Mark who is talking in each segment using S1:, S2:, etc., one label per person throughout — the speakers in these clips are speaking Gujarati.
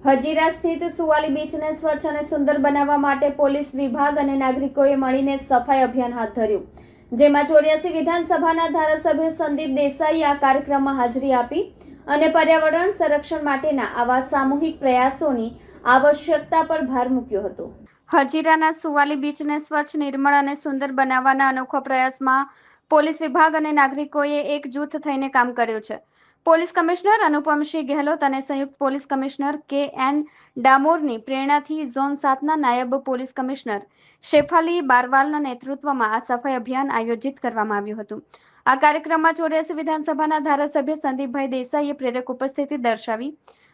S1: હજીરા સ્થિત સુવાલી બીચને સ્વચ્છ અને સુંદર બનાવવા માટે પોલીસ વિભાગ અને નાગરિકોએ મળીને સફાઈ અભિયાન હાથ ધર્યું, જેમાં 84 વિધાનસભાના ધારાસભ્ય સંદીપ દેસાઈએ આ કાર્યક્રમમાં હાજરી આપી અને પર્યાવરણ સંરક્ષણ માટેના આવા સામૂહિક પ્રયાસોની આવશ્યકતા પર ભાર મૂક્યો હતો। હજીરાના સુવાલી બીચને સ્વચ્છ, નિર્મળ અને સુંદર બનાવવાના અનોખા પ્રયાસમાં પોલીસ વિભાગ અને નાગરિકોએ એકજૂથ થઈને કામ કર્યું છે। પોલીસ કમિશનર અનુપમસિંહ ગેહલોત અને સંયુક્ત પોલીસ કમિશનર કે.એન. ડામોરની પ્રેરણાથી ઝોન 7ના નાયબ પોલીસ કમિશનર શેફાલી બારવાલના નેતૃત્વમાં આ સફાઈ અભિયાન આયોજિત કરવામાં આવ્યું હતું। આ કાર્યક્રમમાં 84 વિધાનસભાના ધારાસભ્ય સંદીપભાઈ દેસાઈએ પ્રેરક ઉપસ્થિતિ દર્શાવી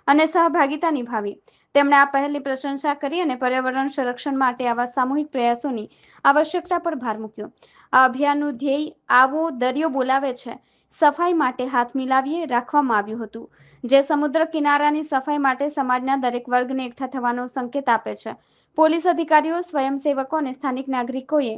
S1: અને સહભાગિતા નિભાવી। તેમણે આ પહેલની પ્રશંસા કરી અને પર્યાવરણ સંરક્ષણ માટે આવા સામૂહિક પ્રયાસોની આવશ્યકતા પર ભાર મૂક્યો। આ અભિયાનનું ધ્યેય આવો દરિયો બોલાવે છે, સફાઈ માટે હાથ મિલાવીએ રાખવામાં આવ્યું હતું, જે સમુદ્ર કિનારાની સફાઈ માટે સમાજના દરેક વર્ગને એકઠા થવાનો સંકેત આપે છે। પોલીસ અધિકારીઓ, સ્વયંસેવકો અને સ્થાનિક નાગરિકોએ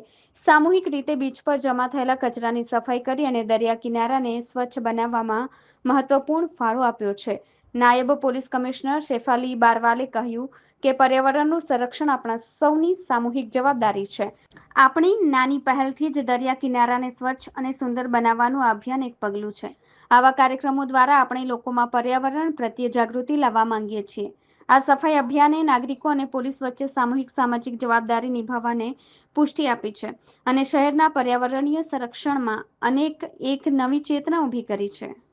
S1: સામૂહિક રીતે બીચ પર જમા થયેલા કચરાની સફાઈ કરી અને દરિયા કિનારાને સ્વચ્છ બનાવવામાં મહત્વપૂર્ણ ફાળો આપ્યો છે। નાયબ પોલીસ કમિશનર શેફાલી બારવાલે કહ્યું કે પર્યાવરણનું સંરક્ષણ આપણા સૌની સામૂહિક જવાબદારી છે। આપણી નાની પહેલથી જ દરિયા કિનારાને સ્વચ્છ અને સુંદર બનાવવાનું આ અભિયાન એક પગલું છે। આવા કાર્યક્રમો દ્વારા આપણે લોકોમાં પર્યાવરણ પ્રત્યે જાગૃતિ લાવવા માંગીએ છીએ। આ સફાઈ અભિયાને નાગરિકો અને પોલીસ વચ્ચે સામૂહિક સામાજિક જવાબદારી નિભાવવાને પુષ્ટિ આપી છે અને શહેરના પર્યાવરણીય સંરક્ષણમાં એક નવી ચેતના ઊભી કરી છે।